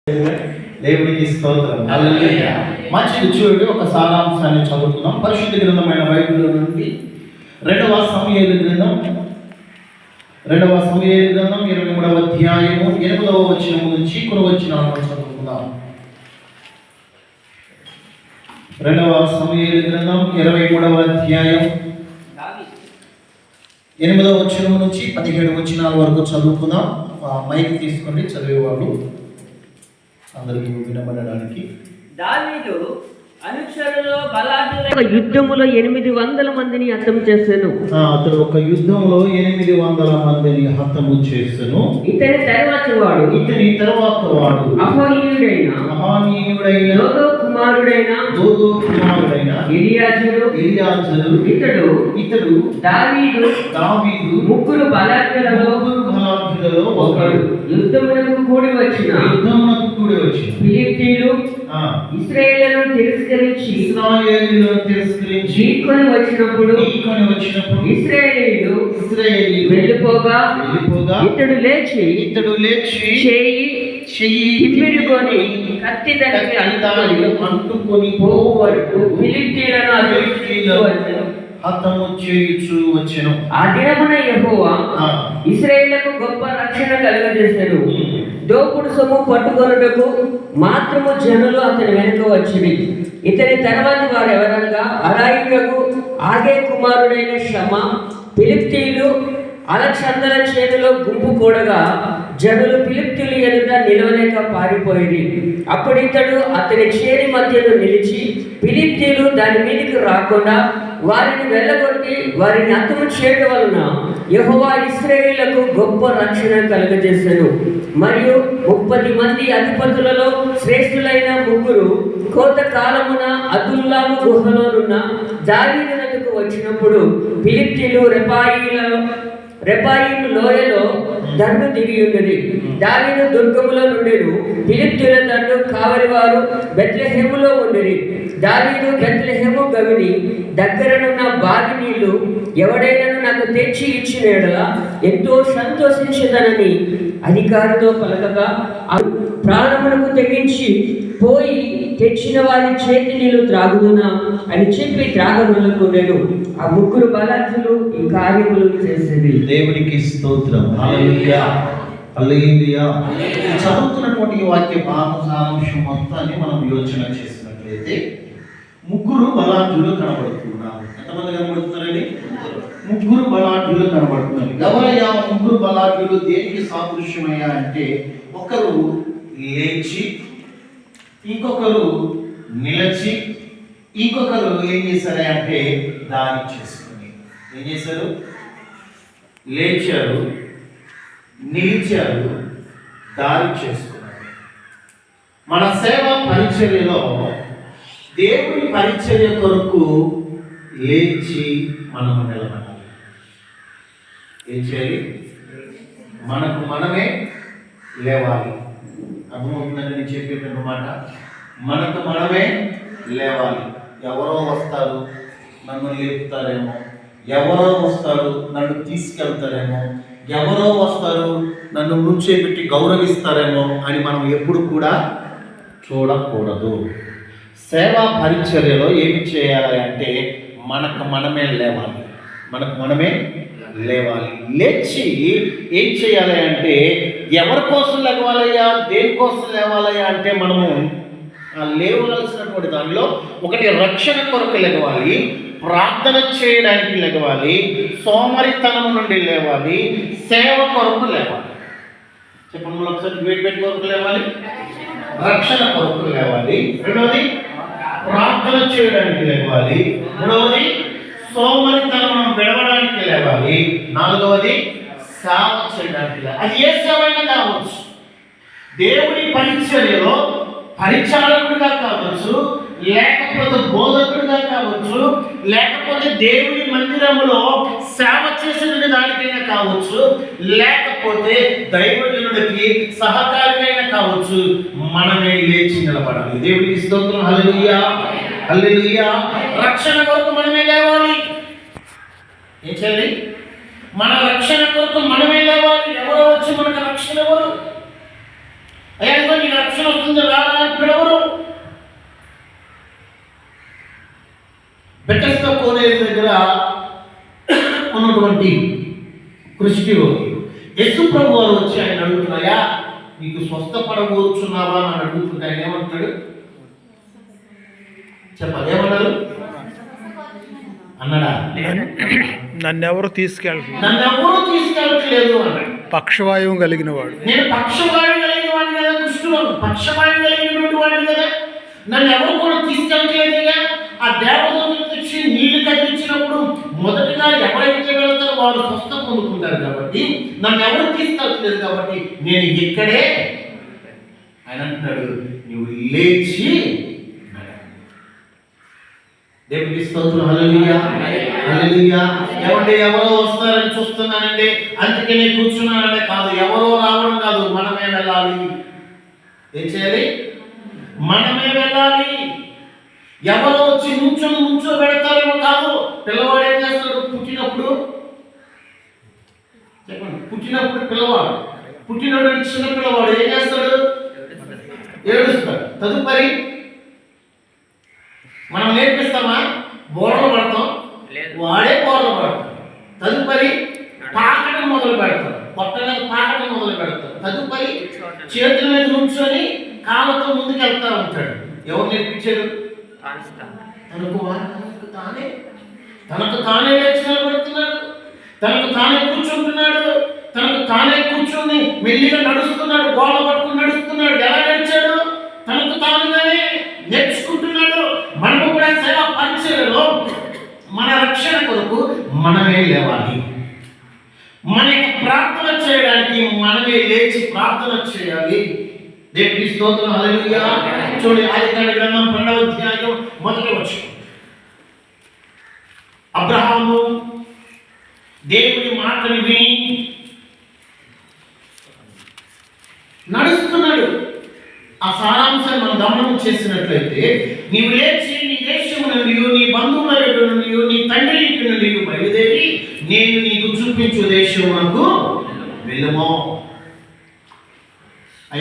దేవునికి స్తోత్రం. హల్లెలూయా. మంచిది, చూడండి ఒక సారాంశాన్ని చదువుతున్నాం పరిశుద్ధ గ్రంథమైన బైబిల్లో నుండి రెండవ సమూయేలు గ్రంథం 23వ అధ్యాయము 8వ వచనం నుంచి 10వ వచనాలను చదువుకుందాం. 2వ సమూయేలు గ్రంథం 23వ అధ్యాయం 8వ వచనం నుంచి 17 వచనాల వరకు చదువుకుందాం. మైక్ తీసుకోండి, చదివేవాళ్ళు అందరికీ వినబడడానికి. దావీదు అనుచరులు బలాఢ్యులైన యుద్ధములో 800 మందిని హతం చేసెను. అతడు ఒక యుద్ధంలో 800 మందిని హతము చేసెను. ఇతని తరువాత వాడు మహనీయుడైన దోదో కుమారుడైన ఎలియాజరు. ఇతడు దావీదు ముగ్గురు బలాఢ్యులలో ఒకడు. యుద్ధమునకు కూడి వచ్చిన ఫిలిష్తీయులు ఇశ్రాయేలును తిరస్కరించి ఢీకొని వచ్చినప్పుడు ఇశ్రాయేలీయులు వెళ్ళిపోగా ఇతడు లేచి చెయ్యి తిమ్మిరుకొని కత్తి దానికి అంటుకొని పోవు వరకు ఫిలిష్తీయులను హతము చేయుచు వచ్చెను. ఆ దినమున యెహోవా ఇశ్రాయేలుకు గొప్ప రక్షణ కలుగజేసెను. దోపుడు సొమ్ము పట్టుకొనుటకు మాత్రము జనులు అతని వెనుక వచ్చిరి. ఇతని తర్వాత వారు ఎవరనగా అరాయిలకు ఆగే కుమారుడైన షమా. ఫిలిష్తీయులు అలెగ్జాందరు చేతిలో గుంపు కూడగా జనులు ఫిలిష్తీయుల ఎదుట నిలవలేక పారిపోయిరి. అప్పుడు ఇతడు అతని చేరి మధ్యలో నిలిచి ఫిలిష్తీయులు దాని మీదకి రాకుండా వారిని వెళ్ళగొట్టి వారిని హతము చేయడం వలన యెహోవా ఇశ్రాయేలుకు గొప్ప రక్షణ కలుగజేసెను. మరియు 30 మంది అధిపతులలో శ్రేష్ఠులైన ముగ్గురు కోతకాలమున అదుల్లాము గుహలోనున్న దావీదు నదికి వచ్చినప్పుడు ఫిలిష్తీయులు రెపాయిము లోయలో దండు దిగి ఉన్నది. దావీదు దుర్గములో నుండెను. ఫిలిష్తీయుల దండు కావలివారు బెత్లెహేములో ఉండేది. దావీదు బెత్లెహేము గవిని దగ్గరనున్న బావి నీళ్లు ఎవడైనా నాకు తెచ్చి ఇచ్చిన యెడల ఎంతో సంతోషించదనని అధికారితో పలకగా ప్రాణమునకు తెగించి పోయి తెచ్చిన వారి చేతి నీళ్లు త్రాగుదునా అని చెప్పి త్రాగనులకునేను. ఆ ముగ్గురు బలాఢ్యులు ఈ కార్యములు చేసేది. దేవునికి స్తోత్రం. హల్లెలూయా, హల్లెలూయా. చదువుతున్నటువంటి వాక్య సారాంశం మొత్తాన్ని మనం యోచన చేసినట్లయితే ముగ్గురు బలాఢ్యులు కనబడుతున్నారు. ఎంతమంది కనబడుతున్నారండి? ముగ్గురు బలాఢ్యులు కనబడుతున్నారు. ఎవరయ్యా ముగ్గురు బలాఢ్యులు? దేనికి సాదృశ్యమయ్యా అంటే ఒకరు లేచి, ఇంకొకరు నిలిచి, ఇంకొకరు ఏం చేశారు అంటే దారి చేసుకుని. ఏం చేశారు? లేచారు, నిలిచారు, దారి చేసుకున్నారు. మన సేవ పరిచర్యలో దేవుని పరిచర్య కొరకు లేచి మనము నిలబడాలి. ఏం చేయాలి? మనకు మనమే లేవాలి. అర్థమవుతుందని నేను చెప్పేటువంటి మాట. మనకు మనమే లేవాలి. ఎవరో వస్తారు నన్ను లేపుతారేమో, ఎవరో వస్తారు నన్ను తీసుకెళ్తారేమో, ఎవరో వస్తారు నన్ను ముంచేపెట్టి గౌరవిస్తారేమో అని మనం ఎప్పుడు కూడా చూడకూడదు. సేవా పరిచర్యలో ఏమి చేయాలి అంటే మనకు మనమే లేవాలి. మనకు మనమే లేవాలి. లేచి ఏం చేయాలి అంటే ఎవరి కోసం లేవాలయ్యా, దేనికోసం లేవాలయ్యా అంటే మనము లేవవలసినటువంటి దానిలో ఒకటి రక్షణ కొరకు లేవాలి, ప్రార్థన చేయడానికి లేవాలి, సోమరితనం నుండి లేవాలి, సేవ కొరకు లేవాలి. చెప్పండి ఒకసారి. వేటి కొరకు లేవాలి? రక్షణ కొరకు లేవాలి. రెండవది ప్రార్థన చేయడానికి లేవాలి. మూడవది సోమరితనం విడవడానికి లేవాలి. నాలుగవది సేవ చేయడానికి లేవాలి. అది ఏ సేవ అయినా కావచ్చు. దేవుని పరిచర్యలో పరిచారకుడిగా కావచ్చు, లేకపోతే బోధకుడిగా కావచ్చు, లేకపోతే దేవుని మందిరములో సేవ చేసిన దానికైనా కావచ్చు, లేకపోతే దైవజనుడికి సహకారికైనా కావచ్చు, మనమే లేచి నిలబడాలి. దేవుడికి స్తోత్రం. హల్లెలూయా, హల్లెలూయా. రక్షణ కొరకు మనమే లేవాలి. ఏం చేయాలి? మన రక్షణ కొరకు మనమే లేవాలి. ఎవరో వచ్చి మనకు రక్షణ ఎవరు? అయ్యా నీ రక్షణ వస్తుంది రారా పిలవరు. బెతెస్దా కోనేరు దగ్గర ఉన్నటువంటి కృష్ణుడు యేసు ప్రభు వారు వచ్చి ఆయన అడుగుతున్నాయా, నీకు స్వస్థపడబోతున్నావా అని అడుగుతుంటే ఆయన ఏమంటాడు చెప్పాలి, ఏమన్నారు అన్నాడా? నన్నెవరు తీసుకెళ్ళట్లేదు అన్నాడు. పక్షవాయువు కలిగిన వాడు, నేను పక్షవాయువు కలిగిన వాడిని కదా, కృష్ణుడు పక్షవాయువు కలిగినటువంటి వాడిని కదా, నన్ను ఎవరు కూడా తీసుకెళ్ళట్లేదుగా. ఆ దేవదూతలు తెచ్చి నీళ్లు కదిలించినప్పుడు మొదటిగా ఎవరైతే వెళ్తారో వారు స్వస్థ పొందుకుంటారు కాబట్టి నన్ను ఎవరు తీసుకెళ్ళట్లేదు కాబట్టి నేను ఇక్కడే. ఆయన అంటున్నాడు, నువ్వు లేచి దేవుడికి స్తోత్రం. హల్లెలూయా హల్లెలూయా. ఏమంటే ఎవరో వస్తారని చూస్తున్నానండి అందుకే నేను కూర్చున్నానంటే కాదు, ఎవరో రావడం కాదు, మనమే వెళ్ళాలి. ఏం చేయాలి? మనమే వెళ్ళాలి. ఎవరో వచ్చి నుంచో పెడతారేమో కాదు. పిల్లవాడు ఏం చేస్తాడు? పుట్టినప్పుడు చెప్పండి, పిల్లవాడు పుట్టినప్పుడు చిన్న పిల్లవాడు ఏం చేస్తాడు? ఏడుస్తాడు. తదుపరి మనం నేర్పిస్తామా? బోర్లు పడతాం, వాడే బోర్లు పడతాం. తదుపరి పాకడం మొదలు పెడతాం, పొట్టలకు పాకడం మొదలు పెడతాం. తదుపరి చేతుల మీద నుంచొని కాళ్ళతో ముందుకు వెళ్తా ఉంటాడు. ఎవరు నేర్పించాడు? తనకు తానే లేచి నిలబడుతున్నాడు, తనకు తానే కూర్చుంటున్నాడు, తనకు తానే కూర్చొని మెల్లిగా నడుస్తున్నాడు, గోడ పట్టుకుని నడుస్తున్నాడు. ఎలా నడిచాడు? తనకు తానుగానే నేర్చుకుంటున్నాడు. మనము కూడా సేవా పరిచర్యలో మన రక్షణ కొరకు మనమే లేవాలి. మన యొక్క ప్రార్థన చేయడానికి మనమే లేచి ప్రార్థన చేయాలి. దేవుని స్తోత్రం. హల్లెలూయా. చూడండి, ఆదికాండ గ్రంథం 2వ అధ్యాయం 1వ వచనం. అబ్రహాము దేవుని మాటను విని నడుస్తున్నాడు. ఆ సారాంశాన్ని మనం గమనం చేసినట్లయితే, నీవు లేచి నీ దేశము నుండి, నీ బంధువుల యొద్ద నుండి, నీ తండ్రి ఇంటి నుండి బయలుదేరి నేను నీకు చూపించు దేశమునకు వెళ్ళుము.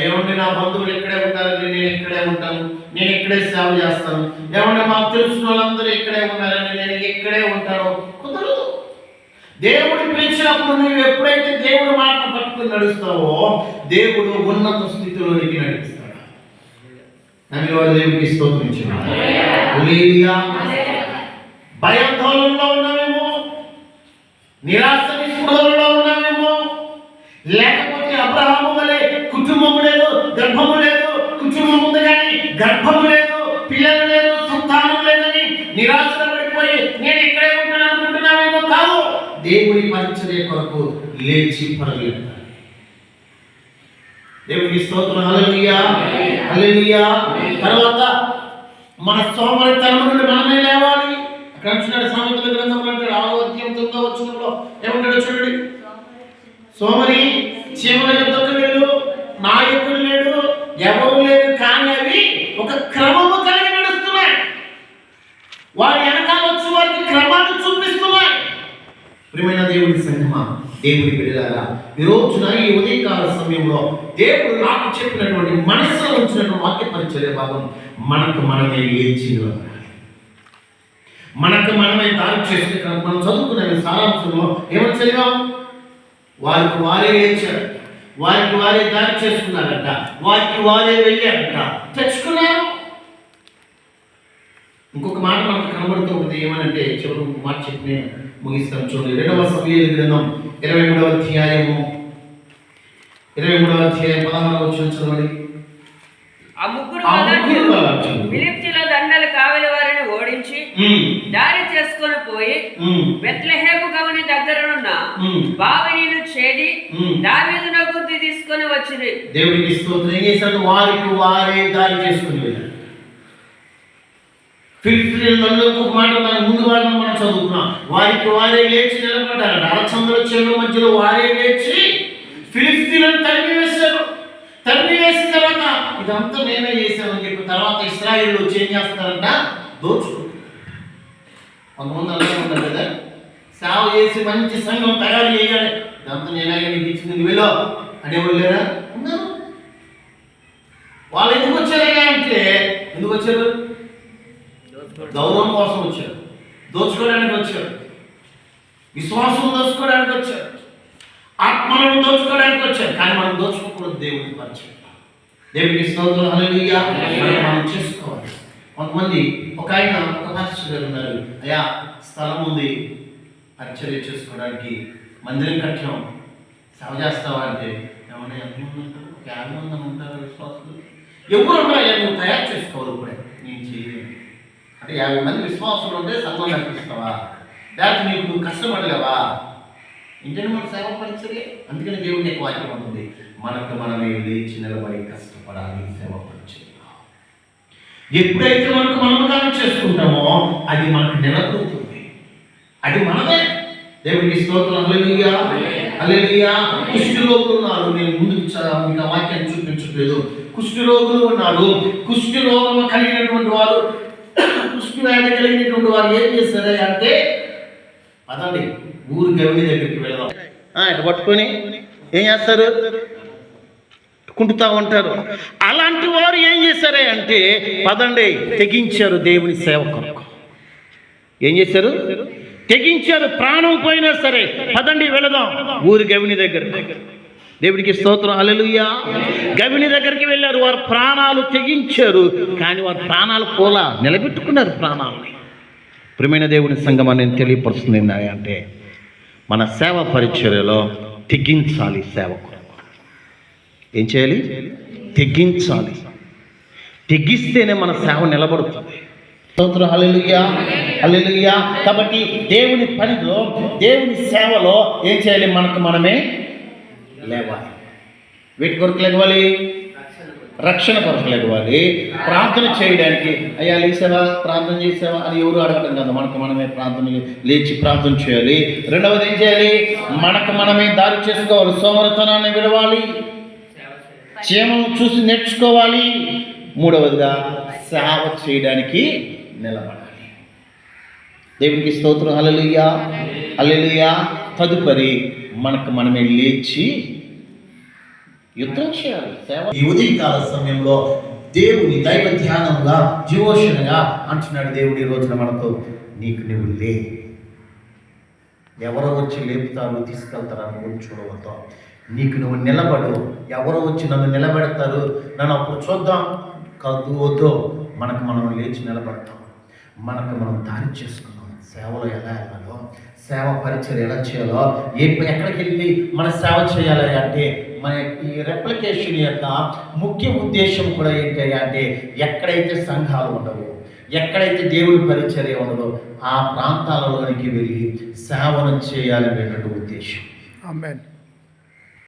ఏమంటే నా బంధువులు ఎక్కడే ఉంటారని నేను ఎక్కడే ఉంటాను, నేను ఎక్కడే సేవ చేస్తాను. ఏమంటే మాకు తెలిసిన వాళ్ళందరూ ఎక్కడే ఉన్నారని నేను ఎక్కడే ఉంటాను. కుదరదు. దేవుడు పిలిచినప్పుడు నువ్వు ఎప్పుడైతే దేవుడు మాట పట్టుకుని నడుస్తావో దేవుడు ఉన్నత స్థితిలోనికి నడిపిస్తాడు. దేవుడికి స్తోత్రించాడు. భయాందోళనలో ఉన్నామేమో, నిరాశ నిస్పృహలో ఉన్నామేమో, లేకపోతే అబ్రహాము వలె కుటుంబము లేదు, గర్భము లేదు, కుటుంబం ఉంది కానీ గర్భము లేదు, పిల్లలు లేదు, సంతానం లేదని నిరాశలో పడిపోయి నేను ఇక్కడే ఉంటాను అనుకుంటున్నామేమో కాదు. దేవుని పరిచర్య కొరకు లేచి పరుగెత్తాలి. దేవునికి స్తోత్రం. హల్లెలూయా హల్లెలూయా. తర్వాత మన సోమరితనం నుండి మనమే లేవాలి. అక్కడ అంటున్నాడు సామెతల గ్రంథంలో అంటాడు 6వ అధ్యాయం 9వ వచనంలో ఏమంటాడో చూడండి. సోమరి చీమల యొద్దకు వెళ్ళు, నాయకుడు లేడు, ఎవరు లేరు, కానీ అవి ఒక క్రమము కలిగి నడుస్తున్నాయి. వారి వెనకాల వచ్చి వారికి క్రమాన్ని చూపిస్తున్నాయి. ప్రియమైన దేవుడి సంఘమా, దేవుడి బిడ్డలారా, ఈ రోజున ఈ ఉదయకాల సమయంలో దేవుడు నాకు చెప్పినటువంటి మనసులో ఉంచినటువంటి వాక్య పరిచర్య భాగం మనకు మనమే లేచి నిలబడాలి. మనకు మనమే దారి చేసుకుని మనం చదువుకునే సారాంశంలో ఏమని చదివాం? వారికి వారే లేచారు, వారికి వారే దారి చేసుకున్నారంట, వారికి వారే వెళ్ళారంట, తెచ్చుకున్నారు. ఇంకొక మాట మనకు కనబడుతూ ఉంది. ఏమనంటే చివరి మాట చెప్పి ముగిస్తాను. చూడండి, 2వ సమూయేలు గ్రంథం 23వ అధ్యాయము 16వ వచనం చదవండి. ఆ ముగ్గురు ఫిలిష్తీయుల దండలు కావలి వారిని ఓడించి దారి చేసుకొని పోయి బెత్లెహేము గవని దగ్గరనున్న బావిని చేడి దావీదును గుర్తి తీసుకొని వచ్చింది. దేవుడికి స్తోత్రం. ఏం చేశాడు? వారికి వారే దారి చేసుకుని వెళ్ళారు. ఫిలిష్తీయులకు మాట ముందు వారిని మనం చదువుకున్నాం. వారికి వారే లేచి నిలబడ్డారు. అరచంద్ర చెరువు మధ్యలో వారే లేచి ఫిలిష్తీయులను తరిమివేశారు. తరిమివేసిన తర్వాత ఇదంతా మేమే చేశామని చెప్పి తర్వాత ఇశ్రాయేలు వచ్చి ఏం చేస్తారంట? దోచుకుంటారు. కొంతమంది అలాగే ఉంటారు కదా, సేవ చేసి మంచి సంఘం తయారు చేయాలి, ఇదంతా నేనే నీకు ఇచ్చింది వెళ్ళు అనేవాళ్ళు లేరా? ఉన్నారు. వాళ్ళు ఎందుకు వచ్చారయ్యా అంటే, ఎందుకు వచ్చారు? గౌరవం కోసం వచ్చారు, దోచుకోవడానికి వచ్చారు, విశ్వాసం దోచుకోవడానికి వచ్చారు, ఆత్మలను దోచుకోవడానికి వచ్చారు. కానీ మనం దోచుకోకూడదు దేవుడికి పరిచయం. దేవుడికి స్తోత్రం, హల్లెలూయా. మనం చేసుకోవాలి. కొంతమంది ఒక పాస్టర్ గారు ఉన్నారు, అయ్యా స్థలం ఉంది పరిచర్య చేసుకోవడానికి, మందిరం కట్టాం, సేవ చేస్తావా అంటే, ఏమన్నా ఎంతమంది ఉంటారు? ఒక 50 మంది ఉంటారు విశ్వాసులు. ఎవరు ఉన్నాయా? నువ్వు తయారు చేసుకోవాలి. ఇప్పుడే నేను చేయలేను అంటే 50 మంది విశ్వాసులు ఉంటే సంఘం నడిపిస్తావా? లేకపోతే నీకు నువ్వు కష్టపడలేవా? ఇంటనే మన సేవ పరిచర్య. అందుకని దేవుని యొక్క వాక్యం ఉంటుంది, మనకు మనమే లేచి నిలబడి కష్టపడాలి సేవ పరిచర్య. ఎప్పుడైతే మనకు మనముగానే చేసుకుంటామో అది మనకు నిలబడుతుంది, అది మనమే. దేవుడికి స్తోత్రం, హల్లెలూయా, హల్లెలూయా. కుష్ఠరోగులు ఉన్నారు, నేను ముందుకు మీకు ఆ వాక్యాన్ని చూపించట్లేదు. కుష్ఠరోగులు ఉన్నారు, కుష్ఠ రోగం కలిగినటువంటి వారు, కుష్ఠ వ్యాధి కలిగినటువంటి వారు ఏం చేశారు అంటే, పదండి ఊరు గవిని దగ్గరికి వెళ్దాం. ఇటు పట్టుకొని ఏం చేస్తారు? కుంటుతా ఉంటారు. అలాంటి వారు ఏం చేశారే అంటే, పదండి తెగించారు దేవుని సేవ కొరకు. ఏం చేశారు? తెగించారు. ప్రాణం పోయినా సరే పదండి వెళదాం ఊరి గవిని దగ్గర. దేవుడికి స్తోత్రం, హల్లెలూయా. గవిని దగ్గరికి వెళ్ళారు, వారు ప్రాణాలు తెగించారు. కానీ వారు ప్రాణాలు పోలా, నిలబెట్టుకున్నారు ప్రాణాలని. ప్రియమైన దేవుని సంగమం నేను తెలియపరుస్తుంది అంటే, మన సేవ పరిచర్యలో తెగించాలి. సేవ కొరకు ఏం చేయాలి? తెగించాలి. తెగిస్తేనే మన సేవ నిలబడుతుంది. స్తోత్రం, హల్లెలూయా, హల్లెలూయా. కాబట్టి దేవుని పనిలో, దేవుని సేవలో ఏం చేయాలి? మనకు మనమే లేవాలి. వీటి కొరకు లేవాలి, రక్షణ కొరకు లేవాలి, ప్రార్థన చేయడానికి. అయ్యా లేచావా, ప్రార్థన చేసావా అని ఎవరు అడగటం కదా, మనకు మనమే ప్రార్థన లేచి ప్రార్థన చేయాలి. రెండవది ఏం చేయాలి? మనకు మనమే దారి చేసుకోవాలి, సోమరితనాన్ని విడవాలి, క్షేమం చూసి నేర్చుకోవాలి. మూడవదిగా సేవ చేయడానికి నిలబడాలి. దేవునికి స్తోత్రం, హల్లెలూయా, హల్లెలూయా. తదుపరి మనకు మనమే లేచి యుద్ధం చేయాలి. సేవ ఈ ఉదయకాల సమయంలో దేవుని దైవ ధ్యానంగా, డివోషన్గా అంటున్నాడు దేవుడు ఈ రోజున మనతో, నీకు నువ్వు లే. ఎవరో వచ్చి లేపుతారు, తీసుకెళ్తారని నువ్వు చూడవద్దు. నీకు నువ్వు నిలబడు. ఎవరో వచ్చి నన్ను నిలబెడతారు, నన్ను అప్పుడు చూద్దాం కాదు, వద్దు. మనకు మనం లేచి నిలబడతాం. మనకు మనం దారి చేసుకున్నాం. సేవలో ఎలా వెళ్ళాలో, సేవ పరిచయం ఎలా చేయాలో, ఎక్కడికి వెళ్ళి మన సేవ చేయాలి అంటే, మన ఈ రెప్లికేషన్ యొక్క ముఖ్య ఉద్దేశం కూడా ఏంటి అంటే, ఎక్కడైతే సంఘాలు ఉండవో, ఎక్కడైతే దేవుడి పరిచర్య ఉండదో ఆ ప్రాంతాలలోనికి వెళ్ళి సేవను చేయాలనేటువంటి ఉద్దేశం. ఆమేన్.